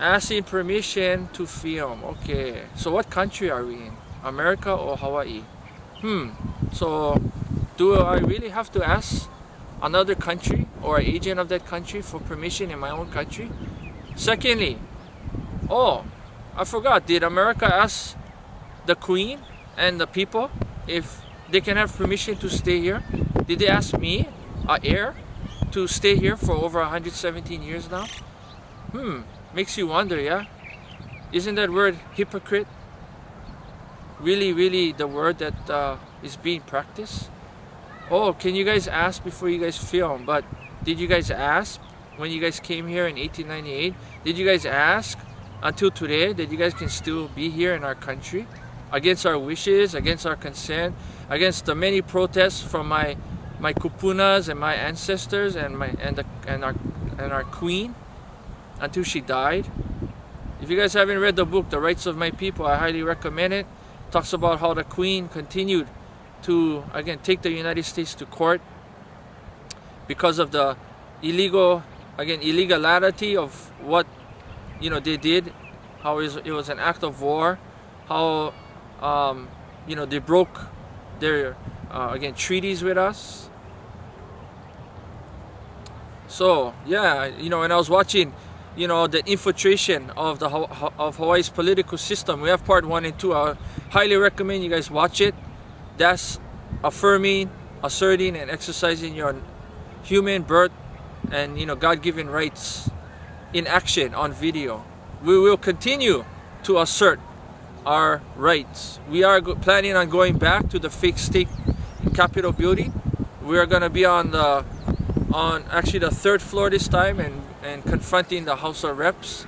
Asking permission to film. Okay, so what country are we in? America or Hawaii? So do I really have to ask another country or an agent of that country for permission in my own country? Secondly, oh, I forgot, did America ask the Queen and the people if they can have permission to stay here? Did they ask me, an heir, to stay here for over 117 years now? Makes you wonder, yeah? Isn't that word hypocrite really the word that is being practiced? Oh, can you guys ask before you guys film? But did you guys ask when you guys came here in 1898? Did you guys ask until today that you guys can still be here in our country? Against our wishes, against our consent, against the many protests from my kupunas and my ancestors and our queen until she died. If you guys haven't read the book The Rights of My People, I highly recommend it. It talks about how the queen continued to again take the United States to court because of the illegality of what they did, how it was an act of war, how they broke their treaties with us. So yeah, when I was watching the infiltration of of Hawaii's political system, we have part 1 and 2. I highly recommend you guys watch it. That's affirming, asserting, and exercising your human birth and God-given rights in action on video. We will continue to assert our rights. We are planning on going back to the fake state Capitol building. We are going to be on actually the 3rd floor this time and confronting the House of Reps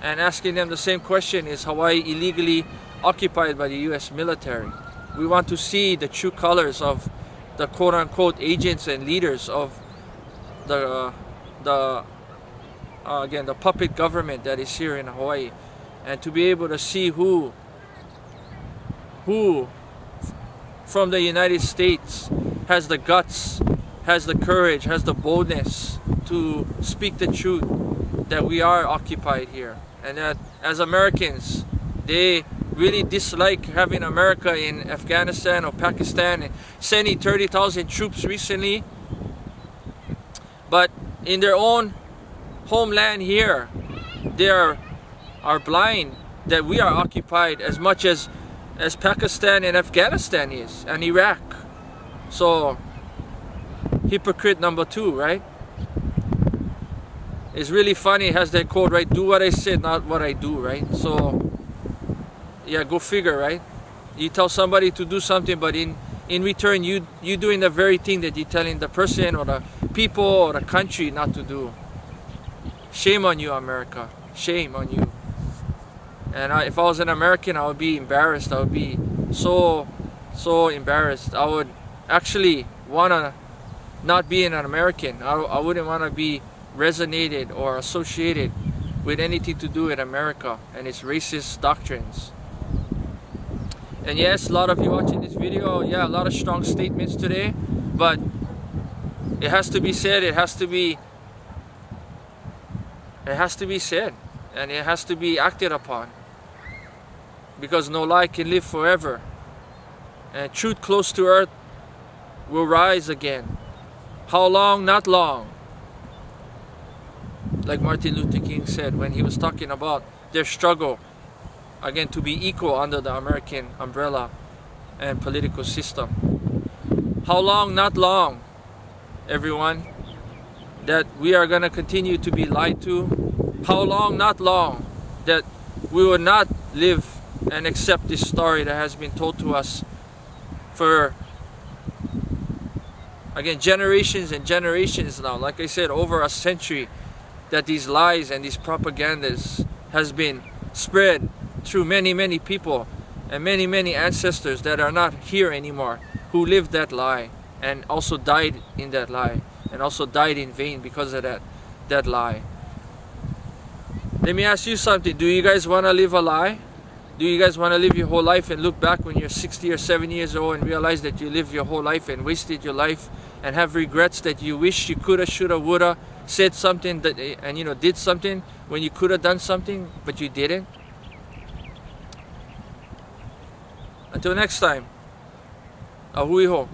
and asking them the same question: is Hawaii illegally occupied by the U.S. military? We want to see the true colors of the quote-unquote agents and leaders of the puppet government that is here in Hawaii, and to be able to see who from the United States has the guts, has the courage, has the boldness to speak the truth that we are occupied here, and that as Americans they really dislike having America in Afghanistan or Pakistan and sending 30,000 troops recently, but in their own homeland here they are blind that we are occupied as much as Pakistan and Afghanistan is, and Iraq. So hypocrite number 2, right? It's really funny. It has that quote, right? Do what I said, not what I do, right? So yeah, go figure, right? You tell somebody to do something, but in return you doing the very thing that you're telling the person or the people or the country not to do. Shame on you, America. Shame on you. And if I was an American, I would be embarrassed. I would be so embarrassed. I would actually want to not be an American. I wouldn't want to be resonated or associated with anything to do with America and its racist doctrines. And yes, a lot of you watching this video, yeah, a lot of strong statements today, but it has to be said. It has to be said, and it has to be acted upon, because no lie can live forever, and truth close to earth will rise again. How long? Not long. Like Martin Luther King said when he was talking about their struggle again to be equal under the American umbrella and political system. How long? Not long, everyone, that we are going to continue to be lied to. How long? Not long, that we will not live and accept this story that has been told to us for again generations and generations now. Like I said, over a century, that these lies and these propagandas has been spread through many people and many ancestors that are not here anymore, who lived that lie and also died in that lie and also died in vain because of that lie. Let me ask you something. Do you guys want to live a lie? Do you guys want to live your whole life and look back when you're 60 or 70 years old and realize that you lived your whole life and wasted your life and have regrets that you wish you coulda, shoulda, woulda said something that and did something when you could have done something, but you didn't. Until next time, a hui ho.